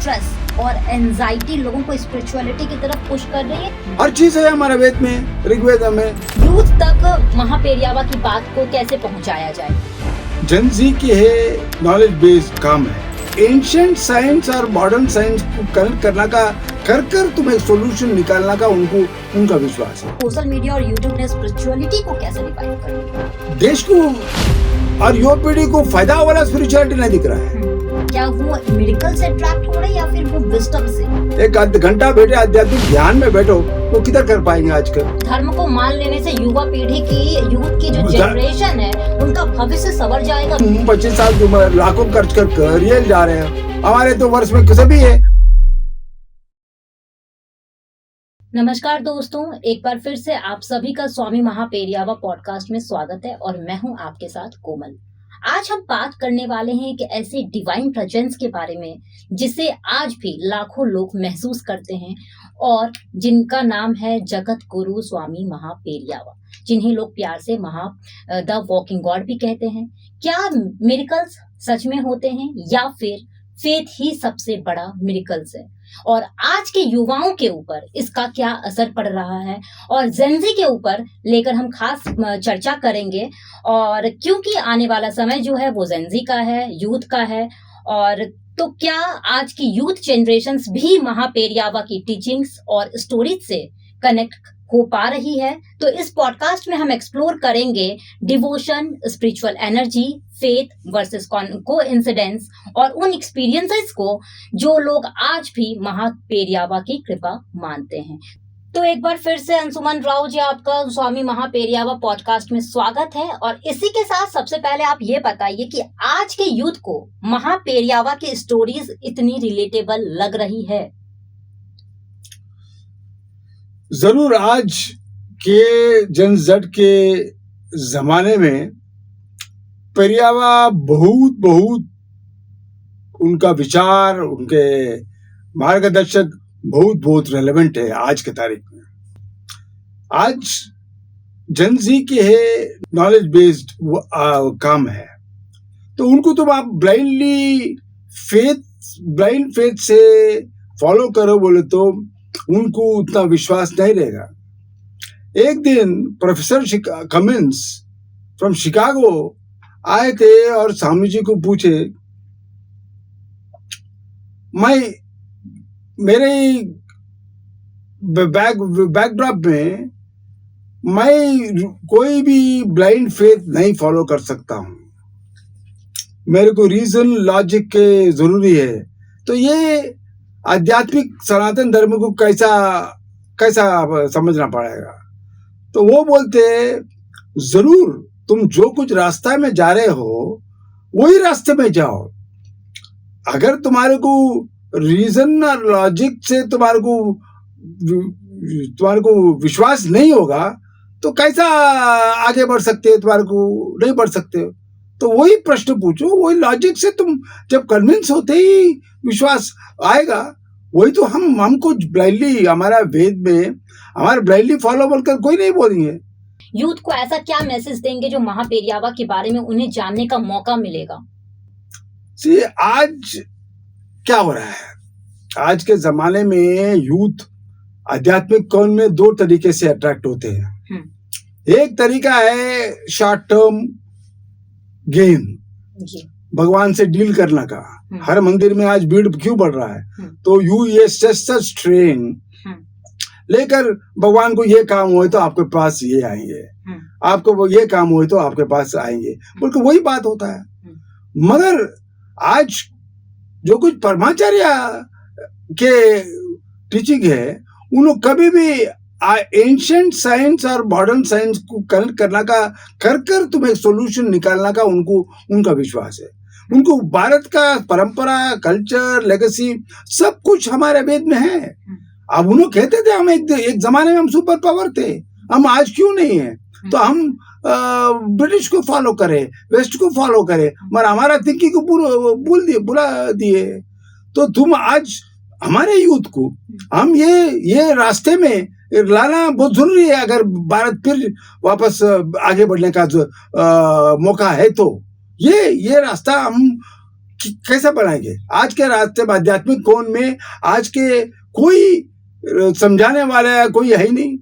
Stress और anxiety लोगों को स्पिरिचुअलिटी की तरफ पुश कर रही है। हर चीज है हमारे वेद में, ऋग्वेद में। यूथ तक महापेरियावा की बात को कैसे पहुंचाया जाए? जन जी की है नॉलेज बेस्ड काम है। एंशिएंट साइंस और मॉडर्न साइंस को कनेक्ट करना का, कर तुम्हें सोल्यूशन निकालना का उनका विश्वास है। सोशल मीडिया और यूट्यूब ने स्पिरिचुअलिटी को कैसे रिवाइव कर दिया? देश को और युवा पीढ़ी को फायदा वाला स्पिरिचुअलिटी नहीं दिख रहा है। क्या वो मिरेकल से अट्रैक्ट हो रहे हैं या फिर वो विजडम से? एक आध घंटा बैठे आध्यात्मिक ध्यान में बैठो, वो किधर कर पाएंगे आजकल? धर्म को मान लेने से युवा पीढ़ी की, यूथ की जो जनरेशन है, उनका भविष्य संवर जाएगा। 25 साल की उम्र, लाखों खर्च कर रियल जा रहे हैं। हमारे तो वर्ष में सभी है। नमस्कार दोस्तों, एक बार फिर से आप सभी का स्वामी महापेरियावा पॉडकास्ट में स्वागत है और मैं हूं आपके साथ कोमल। आज हम बात करने वाले हैं एक ऐसे डिवाइन प्रेजेंस के बारे में जिसे आज भी लाखों लोग महसूस करते हैं और जिनका नाम है जगत गुरु स्वामी महापेरियावा, जिन्हें लोग प्यार से द वॉकिंग गॉड भी कहते हैं। क्या मिरेकल्स सच में होते हैं या फिर फेथ ही सबसे बड़ा मिरेकल्स है? और आज के युवाओं के ऊपर इसका क्या असर पड़ रहा है और जेनजी के ऊपर लेकर हम खास चर्चा करेंगे। और क्योंकि आने वाला समय जो है वो जेनजी का है, यूथ का है, और तो क्या आज की यूथ जनरेशन्स भी महापेरियावा की टीचिंग्स और स्टोरीज से कनेक्ट हो पा रही है? तो इस पॉडकास्ट में हम एक्सप्लोर करेंगे devotion, spiritual energy, faith versus coincidence और उन एक्सपीरियंसेस को जो लोग आज भी महापेरियावा की कृपा मानते हैं। तो एक बार फिर से अंशुमन राव जी, आपका स्वामी महापेरियावा पॉडकास्ट में स्वागत है। और इसी के साथ सबसे पहले आप ये बताइए कि आज के यूथ को महापेरियावा की स्टोरीज इतनी रिलेटेबल लग रही है? जरूर। आज के जनजट के जमाने में पेरियावा बहुत उनका विचार, उनके मार्गदर्शक बहुत रेलेवेंट है आज के तारीख में। आज जनजी की है नॉलेज बेस्ड काम है, तो उनको तुम आप ब्लाइंड फेथ से फॉलो करो बोले तो उनको उतना विश्वास नहीं रहेगा। एक दिन प्रोफेसर कमिंस फ्रॉम शिकागो आए थे और स्वामी जी को पूछे, मेरे बैकड्रॉप में मैं कोई भी ब्लाइंड फेथ नहीं फॉलो कर सकता हूँ, मेरे को रीजन लॉजिक के जरूरी है। तो ये आध्यात्मिक सनातन धर्म को कैसा समझना पड़ेगा? तो वो बोलते, जरूर तुम जो कुछ रास्ता में जा रहे हो वही रास्ते में जाओ। अगर तुम्हारे को रीजन और लॉजिक से तुम्हारे को विश्वास नहीं होगा तो कैसा आगे बढ़ सकते हो? तुम्हारे को नहीं बढ़ सकते हो। तो वही प्रश्न पूछो, वही लॉजिक से तुम जब कन्विंस होते ही विश्वास आएगा। वही तो हमको ब्लाइंडली, हमारा वेद में हमारे ब्लाइंडली फॉलो बोलकर कोई नहीं बोलेंगे। यूथ को ऐसा क्या मैसेज देंगे जो महापेरियावा के बारे में उन्हें जानने का मौका मिलेगा? आज क्या हो रहा है, आज के जमाने में यूथ आध्यात्मिक कौन में दो तरीके से अट्रैक्ट होते हैं। एक तरीका है शॉर्ट टर्म गेन, भगवान से डील करने का। हर मंदिर में आज भीड़ क्यों बढ़ रहा है? तो ये सच ट्रेन लेकर भगवान को ये काम हुए तो आपके पास ये आएंगे, आपको वो ये काम हुए तो आपके पास आएंगे, बल्कि वही बात होता है। मगर आज जो कुछ परमाचार्य के टीचिंग है, उन लोग कभी भी एंशिएंट साइंस और मॉडर्न साइंस को कनेक्ट करना का, कर तुम्हें सोल्यूशन निकालना का उनका विश्वास है। उनको भारत का परंपरा, कल्चर, लेगेसी सब कुछ हमारे वेद में है। अब उन्होंने कहते थे हम एक जमाने में हम सुपर पावर थे, हम आज क्यों नहीं है? तो हम ब्रिटिश को फॉलो करें, वेस्ट को फॉलो करें, मगर हमारा थिंकिंग को बुला दिए। तो तुम आज हमारे यूथ को हम ये रास्ते में लाना बहुत जरूरी है। अगर भारत फिर वापस आगे बढ़ने का जो मौका है तो ये रास्ता हम कैसे बनाएंगे? आज के रास्ते में आध्यात्मिक कोण में आज के कोई समझाने वाला कोई है ही नहीं।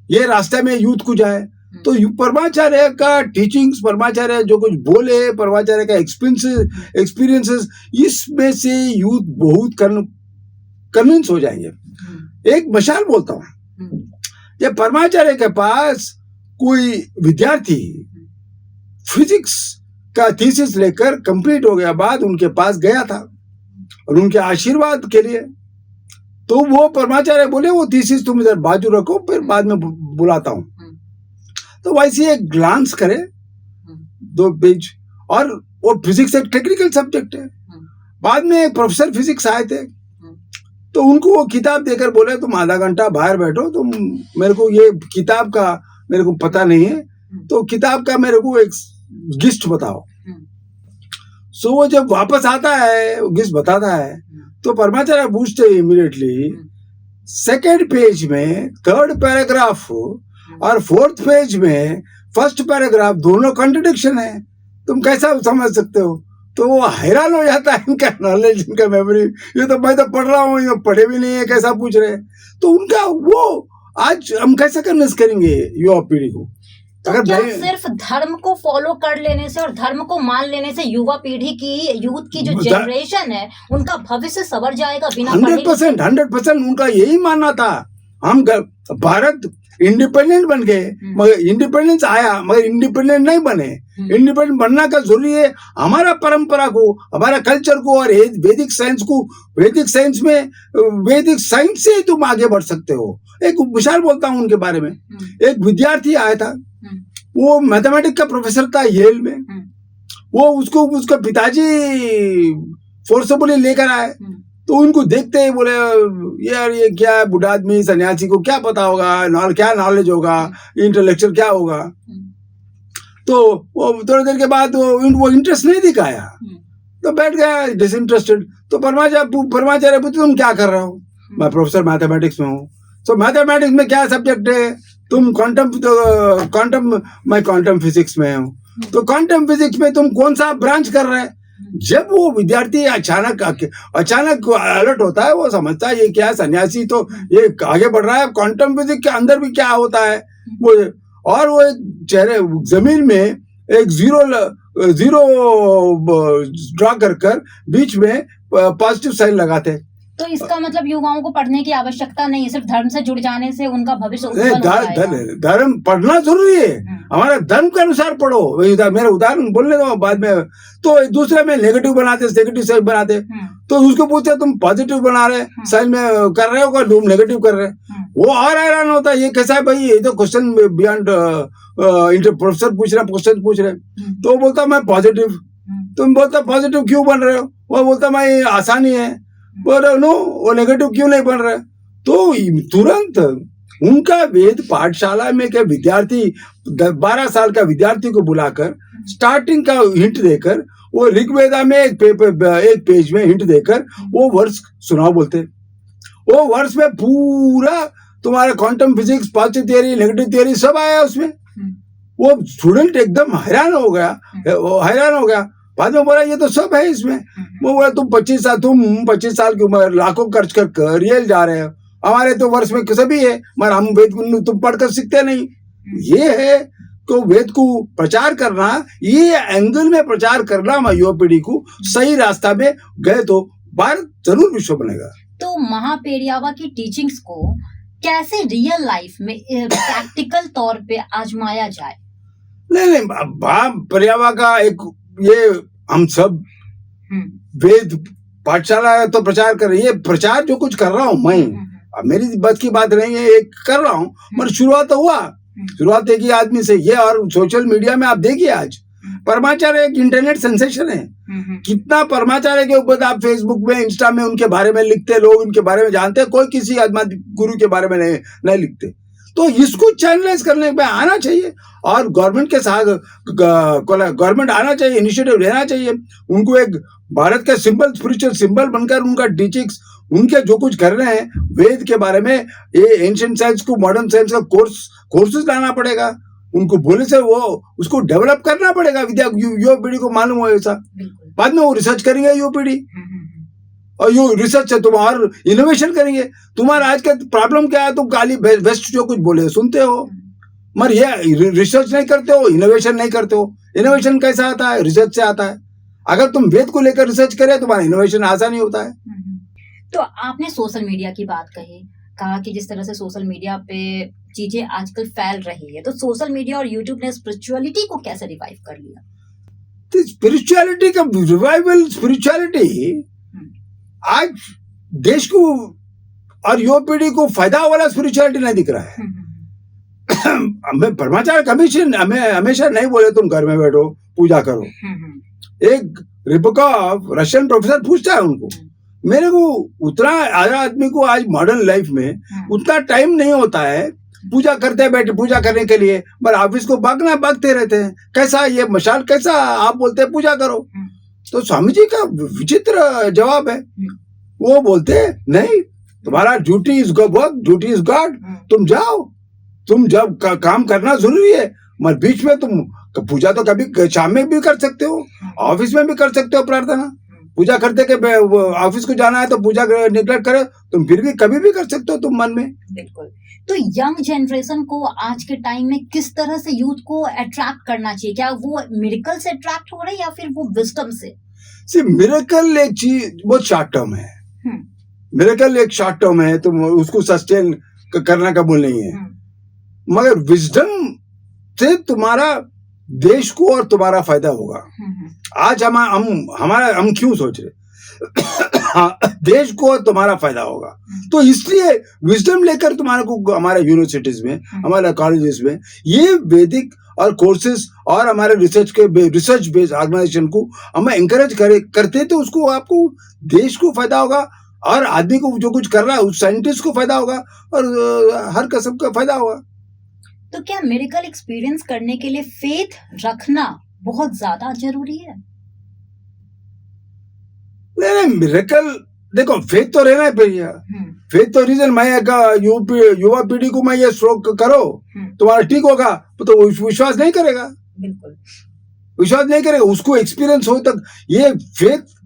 ये रास्ते में यूथ को जाए तो परमाचार्य का टीचिंग्स, परमाचार्य जो कुछ बोले, परमाचार्य का एक्सपीरियंसेस, इसमें से यूथ बहुत कन्विंस हो जाएंगे। एक मशाल बोलता हूँ, जब परमाचार्य के पास कोई विद्यार्थी फिजिक्स का थीसिस लेकर कंप्लीट हो गया बाद उनके पास गया था और उनके आशीर्वाद के लिए, तो वो परमाचार्य बोले वो थीसिस तुम इधर बाजू रखो, फिर बाद में बुलाता हूँ। तो वैसे एक ग्लांस करे 2 पेज, और वो फिजिक्स एक टेक्निकल सब्जेक्ट है। बाद में एक प्रोफेसर फिजिक्स आए थे, तो उनको वो किताब देकर बोले तुम आधा घंटा बाहर बैठो, तुम मेरे को ये किताब का मेरे को पता नहीं है, तो किताब का मेरे को एक गिस्ट बताओ। सो वो जब वापस आता है, वो गिस्ट बताता है, तो परमाचार्य पूछते इमीडिएटली, सेकेंड पेज में 3rd पैराग्राफ और 4th पेज में 1st पैराग्राफ दोनों कॉन्ट्रडिक्शन है, तुम कैसा समझ सकते हो? तो वो हैरान हो जाता है, इनका नॉलेज, इनका मेमोरी, ये तो मैं तो पढ़ रहा हूँ, ये पढ़े भी नहीं है, कैसा पूछ रहे हैं? तो उनका वो आज हम कैसे कन्विंस करेंगे युवा पीढ़ी को? तो क्या सिर्फ धर्म को फॉलो कर लेने से और धर्म को मान लेने से युवा पीढ़ी की, यूथ की जो जनरेशन है, उनका भविष्य सवर जाएगा बिना? 100% उनका यही मानना था। हम भारत इंडिपेंडेंट बन गए, मगर इंडिपेंडेंस आया मगर इंडिपेंडेंट नहीं बने। इंडिपेंडेंट बनना का जरूरी है हमारा परंपरा को, हमारा कल्चर को और वैदिक साइंस को। वैदिक साइंस में, वैदिक साइंस से तुम आगे बढ़ सकते हो। एक विशाल बोलता हूँ उनके बारे में। एक विद्यार्थी आया था, वो मैथमेटिक्स का प्रोफेसर था येल में। वो उसको उसका पिताजी फोर्सफुली लेकर आए, तो उनको देखते ही बोले यार ये क्या है, बूढ़ा आदमी सन्यासी को क्या पता होगा, क्या नॉलेज होगा, इंटेलेक्चुअल क्या होगा। तो वो थोड़ी देर के बाद वो इंटरेस्ट नहीं दिखाया, तो बैठ गया डिसइंटरेस्टेड। तो परमाचार्य पूछते तुम क्या कर रहे हो? मैं प्रोफेसर मैथमेटिक्स में हूँ। तो मैथमेटिक्स में क्या सब्जेक्ट है? तुम मैं क्वांटम फिजिक्स में हूँ। तो क्वांटम फिजिक्स में तुम कौन सा ब्रांच कर रहे हैं? जब वो विद्यार्थी अचानक अलर्ट होता है, वो समझता है ये क्या सन्यासी तो ये आगे बढ़ रहा है, क्वांटम फिजिक्स के अंदर भी क्या होता है वो। और वो एक चेहरे जमीन में एक जीरो ड्रा कर बीच में पॉजिटिव साइन लगाते। तो इसका मतलब युवाओं को पढ़ने की आवश्यकता नहीं है, सिर्फ धर्म से जुड़ जाने से उनका भविष्य उज्जवल हो जाएगा। धर्म पढ़ना जरूरी है, हमारा धर्म के अनुसार पढ़ो। मेरा उदाहरण बोलने दो बाद में। तो दूसरे में नेगेटिव बनाते, नेगेटिव साइन बनाते, तो उसको पूछते तुम पॉजिटिव बना रहे साइन में कर रहे हो, तुम नेगेटिव कर रहे। वो और हैरान होता है, ये कैसा है भाई, ये तो क्वेश्चन बियॉन्ड प्रोफेसर पूछ रहे, क्वेश्चन पूछ रहे। तो बोलता मैं पॉजिटिव। तुम बोलता पॉजिटिव क्यों बन रहे हो? वो बोलता मैं आसानी है। बोलो नो, वो नेगेटिव क्यों नहीं बन रहा? तो तुरंत उनका वेद पाठशाला में क्या विद्यार्थी 12 साल का विद्यार्थी को बुलाकर स्टार्टिंग का हिंट देकर, वो ऋग्वेदा में एक पेज में हिंट देकर वो वर्ड्स सुनाओ बोलते। वो वर्ड्स में पूरा तुम्हारा quantum physics, positive theory, negative theory सब आया उसमें। वो स्टूडेंट एकदम हैरान हो गया। बाद में बोला ये तो सब है इसमें। वो बोला तुम 25 साल की उम्र, लाखों खर्च कर रियल जा रहे हो, हमारे तो वर्ष में सभी है, मगर हम वेद तुम पढ़कर सीखते नहीं। ये है तो वेद को प्रचार करना, ये एंगल में प्रचार करना, मैं युवा पीढ़ी को सही रास्ता में गए तो भारत जरूर विश्व बनेगा। तो महापेरियावा की टीचिंग्स को कैसे रियल लाइफ में प्रैक्टिकल तौर पे आजमाया जाए? नहीं, पेरियावा का एक ये हम सब वेद पाठशाला तो प्रचार कर रही है। प्रचार जो कुछ कर रहा हूँ मैं, अब मेरी बस की बात नहीं है, एक कर रहा हूँ, मगर शुरुआत तो हुआ। शुरुआत एक ही आदमी से ये, और सोशल मीडिया में आप देखिए आज परमाचार्य एक इंटरनेट सेंसेशन है। कितना परमाचार्य के ऊपर आप फेसबुक में, इंस्टा में उनके बारे में लिखते, लोग उनके बारे में जानते, कोई किसी गुरु के बारे में नहीं लिखते। तो इसको चैनलाइज करने पे आना चाहिए, और गवर्नमेंट के साथ गवर्नमेंट आना चाहिए, इनिशिएटिव लेना चाहिए। उनको एक भारत का सिंबल, स्पिरिचुअल सिंबल बनकर उनका टीचिंग्स, उनके जो कुछ कर रहे हैं वेद के बारे में, ये एंशिएंट साइंस को मॉडर्न साइंस का कोर्सेज लाना पड़ेगा। उनको बोले से वो उसको डेवलप करना पड़ेगा। युवा पीढ़ी को मालूम हो ऐसा, बाद में वो रिसर्च करेंगे युवा पीढ़ी, और यो रिसर्च से तुम और इनोवेशन करेंगे। तुम्हारा आज का प्रॉब्लम क्या है, तुम गाली वेस्ट जो कुछ बोले सुनते हो, मगर ये रिसर्च नहीं करते हो, इनोवेशन नहीं करते हो। इनोवेशन कैसा आता है? रिसर्च से आता है। अगर तुम वेद को लेकर रिसर्च करे तुम्हारा इनोवेशन आसान ही होता है। तो आपने सोशल मीडिया की बात कहा कि जिस तरह से सोशल मीडिया पे चीजें आजकल फैल रही है, तो सोशल मीडिया और यूट्यूब ने स्पिरिचुअलिटी को कैसे रिवाइव कर लिया? तो स्पिरिचुअलिटी का रिवाइवल, स्पिरिचुअलिटी आज देश को और युवा पीढ़ी को फायदा वाला स्पिरिचुअलिटी नहीं दिख रहा है। हमें परमाचार्य कमीशन हमें हमेशा नहीं बोले तुम घर में बैठो पूजा करो। एक रिपोकॉफ रशियन प्रोफेसर पूछता है उनको, मेरे को उतना आदमी को आज मॉडर्न लाइफ में उतना टाइम नहीं होता है पूजा करते बैठे पूजा करने के लिए, पर ऑफिस को भागते रहते हैं। कैसा ये मशाल, कैसा आप बोलते हैं पूजा करो? तो स्वामी जी का विचित्र जवाब है, वो बोलते नहीं, तुम्हारा duty is work, duty is God. तुम जाओ, तुम जब काम करना जरूरी है, मगर बीच में तुम पूजा तो कभी शाम में भी कर सकते हो, ऑफिस में भी कर सकते हो प्रार्थना। पूजा करते के ऑफिस को जाना है तो पूजा निगलेक्ट करे, तुम फिर भी कभी भी कर सकते हो तुम मन में। बिल्कुल। तो यंग जनरेशन को आज के टाइम में किस तरह से यूथ को अट्रैक्ट करना चाहिए? क्या वो मिरेकल से अट्रैक्ट हो रहे हैं या फिर वो विजडम से? मिरेकल एक चीज बहुत शॉर्ट टर्म है। मिरेकल एक शॉर्ट टर्म है, तुम उसको सस्टेन करना कबूल नहीं है, मगर विजडम से तुम्हारा देश को और तुम्हारा फायदा होगा। आज हम क्यों सोच रहे देश को और तुम्हारा फायदा होगा, तो इसलिए विजडम लेकर तुम्हारे को हमारे यूनिवर्सिटीज में, हमारे कॉलेजेस में ये वैदिक और कोर्सेज और हमारे रिसर्च बेस्ड ऑर्गेनाइजेशन को हम एंकरेज करते तो उसको आपको देश को फायदा होगा, और आदमी को जो कुछ कर रहा है उस साइंटिस्ट को फायदा होगा, और हर कसम का फायदा होगा। तो क्या मेडिकल एक्सपीरियंस करने के लिए फेथ रखना बहुत ज्यादा जरूरी है? नहीं, मिरेकल देखो, फेथ तो रहना है भैया। फेथ तो रीजन मैं युवा पीढ़ी को मैं ये स्ट्रोक करो तुम्हारा ठीक होगा, तो विश्वास नहीं करेगा। बिल्कुल विश्वास नहीं करेगा, उसको एक्सपीरियंस हो तक। ये फेथ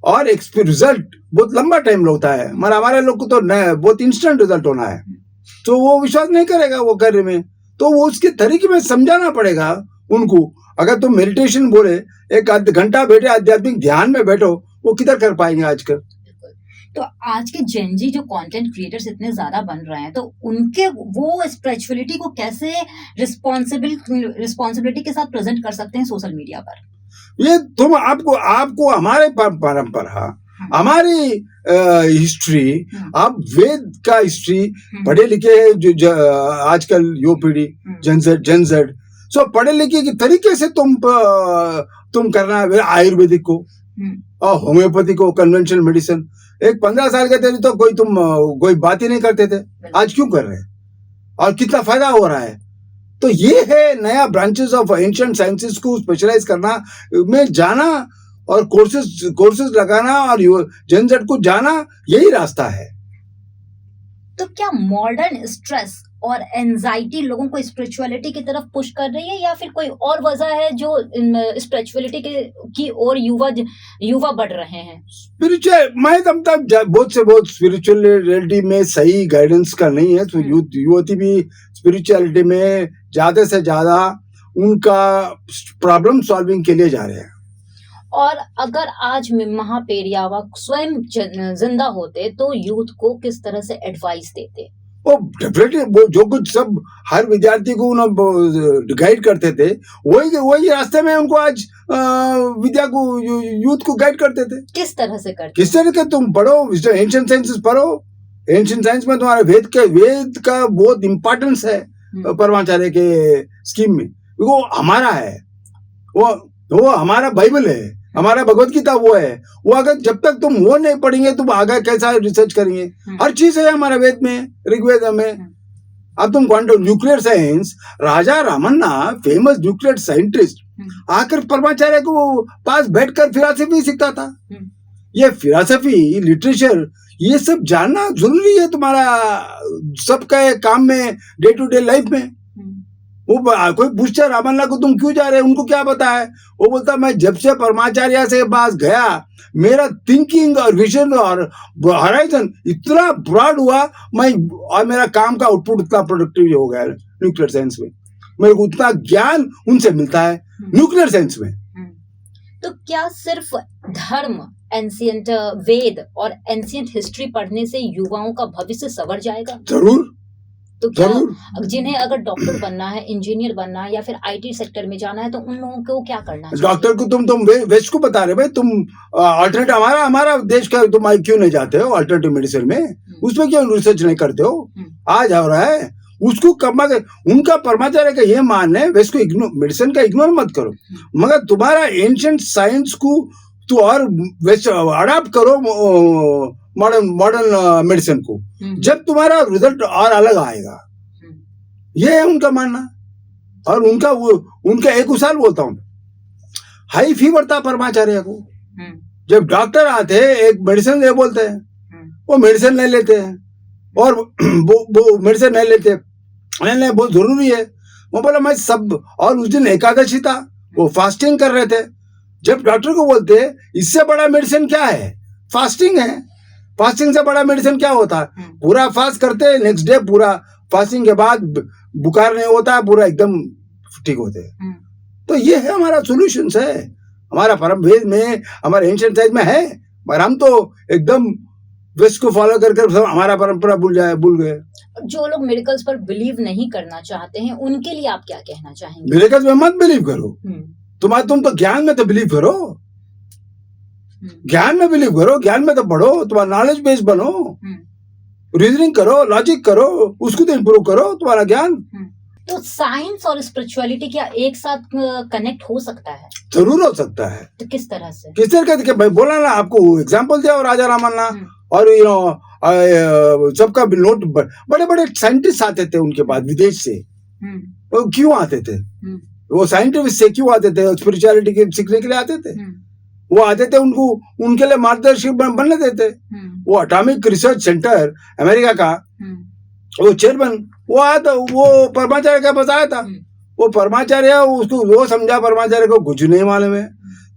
और रिजल्ट बहुत लंबा टाइम लगता है, मगर हमारे लोग को तो बहुत इंस्टेंट रिजल्ट होना है, तो वो विश्वास नहीं करेगा वो कार्य में। तो वो उसके तरीके में समझाना पड़ेगा उनको। अगर तुम मेडिटेशन बोले, एक आध घंटा बैठे आध्यात्मिक ध्यान में बैठो, वो किधर कर पाएंगे आजकल? तो आज के जेनजी जो कंटेंट क्रिएटर्स इतने ज्यादा बन रहे हैं, तो उनके वो स्पिरिचुअलिटी को कैसे रिस्पॉन्सिबिलिटी के साथ प्रेजेंट कर सकते हैं सोशल मीडिया पर? ये तुम आपको हमारे परंपरा, हमारी हिस्ट्री, आप वेद का हिस्ट्री पढ़े लिखे है जो आजकल युवा पीढ़ी जेनजेड सो पढ़े लिखे के तरीके से तुम करना है आयुर्वेदिक को और होम्योपैथी को, कन्वेंशनल मेडिसिन। एक 15 साल के थे तो कोई बात ही नहीं करते थे, आज क्यों कर रहे हैं और कितना फायदा हो रहा है? तो ये है नया ब्रांचेस ऑफ एंशिएंट साइंसेस को स्पेशलाइज करना में जाना और कोर्सेज लगाना और जेनजेड को जाना, यही रास्ता है। तो क्या मॉडर्न स्ट्रेस और एंजाइटी लोगों को स्पिरिचुअलिटी की तरफ पुश कर रही है, या फिर कोई और वजह है जो स्पिरिचुअलिटी की ओर युवा बढ़ रहे हैं? स्पिरिचुअल मैं बहुत से बहुत स्पिरिचुअलिटी में सही गाइडेंस का नहीं है, तो युवती भी स्पिरिचुअलिटी में ज्यादा से ज्यादा उनका प्रॉब्लम सॉल्विंग के लिए जा रहे हैं। और अगर आज महापेरियावा स्वयं जिंदा होते तो यूथ को किस तरह से एडवाइस देते? वो डेफिनेटली जो कुछ सब हर विद्यार्थी को गाइड करते थे, वही रास्ते में उनको आज विद्या को, यूथ को गाइड करते थे। किस तरह से करते? किस तरह के तुम पढ़ो, एंशिएंट साइंसेस पढ़ो। एंशिएंट साइंस में तुम्हारा वेद का बहुत इंपॉर्टेंस है परमाचार्य के स्कीम में। वो हमारा है, वो हमारा बाइबल है, हमारा भगवत गीता वो है। वो अगर जब तक तुम वो नहीं पढ़ेंगे तुम आगे कैसा रिसर्च करेंगे? हर चीज है हमारा वेद में, ऋग्वेद में। अब तुम क्वांटम न्यूक्लियर साइंस, राजा रामन्ना फेमस न्यूक्लियर साइंटिस्ट आकर परमाचार्य को पास बैठकर फिलॉसफी सीखता था। ये फिलॉसफी, लिटरेचर, ये सब जानना जरूरी है तुम्हारा सबका काम में, डे टू डे लाइफ में। कोई पूछता रामन्ना को तुम क्यों जा रहे हैं, उनको क्या पता है? वो बोलता मैं जब से परमाचार्य से पास गया मेरा थिंकिंग और विजन और हराइजन इतना ब्रॉड हुआ, और मेरा काम का आउटपुट इतना प्रोडक्टिव हो गया न्यूक्लियर साइंस में। मेरे को उतना ज्ञान उनसे मिलता है न्यूक्लियर साइंस में। तो क्या सिर्फ धर्म, एंशिएंट वेद और एंशिएंट हिस्ट्री पढ़ने से युवाओं का भविष्य संवर जाएगा? जरूर। तो क्या जिन्हें अगर डॉक्टर बनना है, इंजीनियर बनना है या फिर आईटी सेक्टर में जाना है तो उन लोगों को क्या करना है? डॉक्टर को तुम वेस्ट को बता रहे भाई, तुम अल्टरनेटिव हमारा देश का तुम क्यों नहीं जाते हो अल्टरनेटिव मेडिसिन में? उसमें क्यों रिसर्च नहीं करते हो? आज हो रहा है उसको कमा के। उनका परमाचार्य का ये मान है वेस्ट को मेडिसिन का इग्नोर मत करो, मगर तुम्हारा एंशिएंट साइंस को तो और वेस्ट अडॉप्ट करो मॉडर्न मेडिसिन को, जब तुम्हारा रिजल्ट और अलग आएगा। ये है उनका मानना। और उनका एक उसाल बोलता हूं, हाई फीवर था परमाचार्य को, जब डॉक्टर आते हैं एक मेडिसिन दे बोलते हैं, वो मेडिसिन नहीं लेते हैं, और वो मेडिसिन नहीं लेते, नहीं बहुत जरूरी है। वो बोला मैं सब, और उस दिन एकादशी था, वो फास्टिंग कर रहे थे। जब डॉक्टर को बोलते हैं इससे बड़ा मेडिसिन क्या है? फास्टिंग है। फास्टिंग से बड़ा मेडिसिन क्या होता है? पूरा फास्ट करते हैं, नेक्स्ट डे पूरा फास्टिंग के बाद बुखार नहीं होता है, पूरा एकदम ठीक होते हैं। तो ये है हमारा सॉल्यूशन है, हमारा परम वेद में, हमारे एंशिएंट साइंस में है, पर हम तो एकदम वेस्ट को फॉलो कर हमारा परंपरा भूल गए। जो लोग मेडिकल्स पर बिलीव नहीं करना चाहते हैं उनके लिए आप क्या कहना चाहेंगे? मेडिकल्स में मत बिलीव करो, तुम तो ज्ञान में तो बिलीव करो, ज्ञान में बिलीव करो, ज्ञान में तो पढ़ो, तुम्हारा नॉलेज बेस बनो, रीजनिंग करो, लॉजिक करो, उसको तो इम्प्रूव करो तुम्हारा ज्ञान। तो साइंस और स्पिरिचुअलिटी क्या एक साथ कनेक्ट हो सकता है? जरूर हो सकता है। तो किस तरह से? किस तरह के? भाई बोला ना आपको, एग्जांपल दिया राजा रामन्ना, और सबका नोट, बड़े बड़े साइंटिस्ट आते थे उनके बाद विदेश से। वो क्यों आते थे? वो साइंटिस्ट से क्यों आते थे? स्पिरिचुअलिटी के सीखने के लिए आते थे। वो आते थे, उनको उनके लिए मार्गदर्शक बनने देते। वो एटॉमिक रिसर्च सेंटर अमेरिका का वो चेयरमैन वो आया था, वो परमाचार्य का पास आया था। वो परमाचार्य उसको वो समझा, परमाचार्य को कुछ नहीं मालूम है,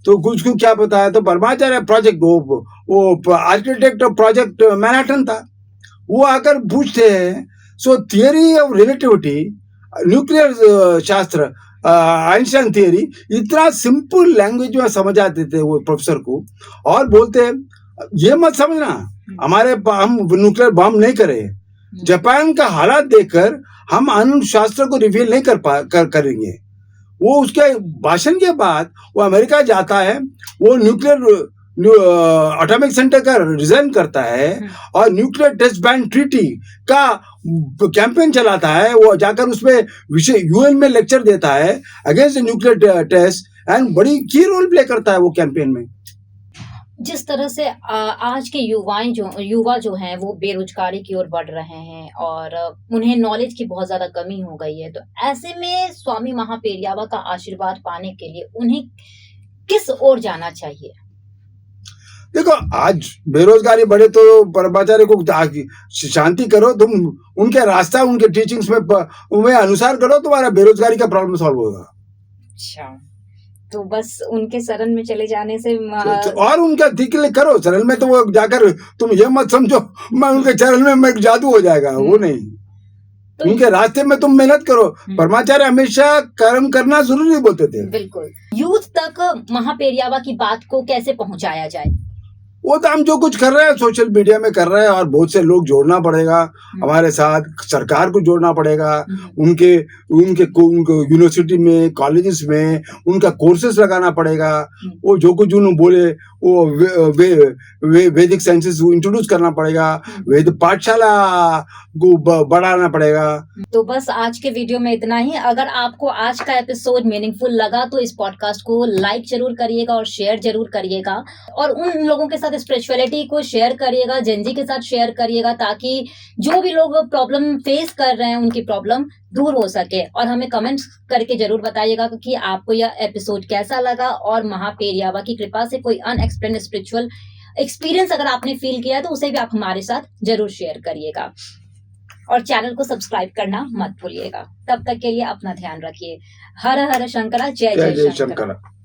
तो कुछ को क्या पता है। तो परमाचार्य प्रोजेक्ट वो आर्किटेक्ट प्रोजेक्ट मैनहट्टन था, वो आकर पूछते हैं सो थियरी ऑफ रिलेटिविटी, न्यूक्लियर शास्त्र, आइंस्टाइन थियरी, इतना सिंपल लैंग्वेज में समझ आते थे वो प्रोफेसर को। और बोलते ये मत समझना हम न्यूक्लियर बम नहीं करे, जापान का हालात देखकर हम अणु शास्त्र को रिवील नहीं करेंगे। वो उसके भाषण के बाद वो अमेरिका जाता है, वो न्यूक्लियर एटॉमिक सेंटर का रिजाइन करता है और न्यूक्लियर टेस्ट बैन ट्रीटी का कैंपेन चलाता है। वो जाकर उसमें विषय यूएन में लेक्चर देता है अगेंस्ट न्यूक्लियर टेस्ट, एंड बड़ी की रोल प्ले करता है वो कैंपेन में। जिस तरह से आज के युवा जो हैं वो बेरोजगारी की ओर बढ़ रहे हैं और उन्हें नॉलेज की बहुत ज्यादा कमी हो गई है, तो ऐसे में स्वामी महापेरियावा का आशीर्वाद पाने के लिए उन्हें किस ओर जाना चाहिए? देखो, आज बेरोजगारी बढ़े तो परमाचार्य को शांति करो, तुम उनके रास्ता उनके टीचिंग्स में अनुसार करो, तुम्हारा बेरोजगारी का प्रॉब्लम सॉल्व होगा। अच्छा, तो बस उनके शरण में चले जाने से और उनका ठीक करो शरण में, तो वो जाकर तुम ये मत समझो मैं उनके चरण में मैं जादू हो जाएगा, वो नहीं। तो उनके रास्ते में तुम मेहनत करो। परमाचार्य हमेशा कर्म करना जरूरी बोलते थे। बिल्कुल। यूथ तक महापेरियावा की बात को कैसे पहुंचाया जाए? वो तो हम जो कुछ कर रहे हैं सोशल मीडिया में कर रहे हैं, और बहुत से लोग जोड़ना पड़ेगा हमारे साथ, सरकार को जोड़ना पड़ेगा, उनके यूनिवर्सिटी में, कॉलेजेस में उनका कोर्सेस लगाना पड़ेगा। वो जो कुछ उन्होंने बोले वो वैदिक साइंसेस इंट्रोड्यूस करना पड़ेगा, वेद पाठशाला को बढ़ाना पड़ेगा। तो बस आज के वीडियो में इतना ही। अगर आपको आज का एपिसोड मीनिंगफुल लगा तो इस पॉडकास्ट को लाइक जरूर करिएगा और शेयर जरूर करिएगा, और उन लोगों के साथ स्पिरिचुअलिटी को शेयर करिएगा, जेनजी के साथ शेयर करिएगा, ताकि जो भी लोग प्रॉब्लम फेस कर रहे हैं उनकी प्रॉब्लम दूर हो सके। और हमें कमेंट्स करके जरूर बताइएगा कि आपको यह एपिसोड कैसा लगा, और महापेरियावा की कृपा से कोई अनएक्सप्लेन्ड स्पिरिचुअल एक्सपीरियंस अगर आपने फील किया तो उसे भी आप हमारे साथ जरूर शेयर करिएगा। और चैनल को सब्सक्राइब करना मत भूलिएगा। तब तक के लिए अपना ध्यान रखिए। हर हर शंकरा, जय जय जय शंकरा। शंकरा।